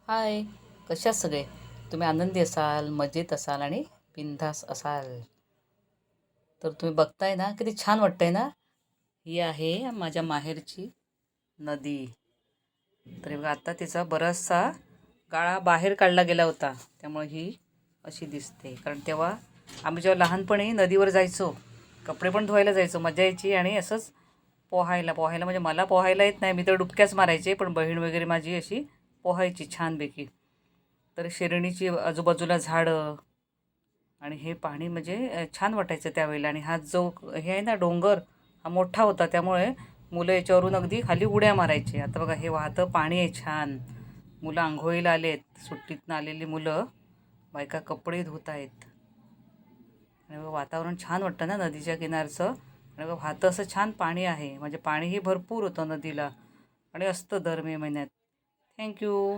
हाय. कशा सगळे? तुम्ही आनंदी असाल, मजेत असाल आणि बिनधास्त असाल. तर तुम्ही बघताय ना, किती छान वाटतंय ना. ही आहे माझ्या माहेरची नदी. तर हे बघा, आता तिचा बराचसा गाळा बाहेर काढला गेला होता, त्यामुळे ही अशी दिसते. कारण तेव्हा आम्ही जेव्हा लहानपणी नदीवर जायचो, कपडे पण धुवायला जायचो, मजा यायची. आणि असंच पोहायला पोहायला म्हणजे मला पोहायला येत नाही, मी तर डुबक्याच मारायचे, पण बहीण वगैरे माझी अशी पोहायची छानपैकी. तर शिरणीची आजूबाजूला झाडं आणि हे पाणी म्हणजे छान वाटायचं त्यावेळेला. आणि हा जो हे आहे ना डोंगर, हा मोठा होता, त्यामुळे मुलं याच्यावरून अगदी खाली उड्या मारायचे. आता बघा, हे वाहतं पाणी आहे छान. मुलं आंघोळीला आलेत, सुट्टीतनं आलेली मुलं. बायका कपडे धुत आहेत. आणि बघा, वातावरण छान वाटतं ना नदीच्या किनारचं. आणि बघा, वाहतं असं छान पाणी आहे, म्हणजे पाणीही भरपूर होतं नदीला आणि असतं दर मे महिन्यात. थँक्यू.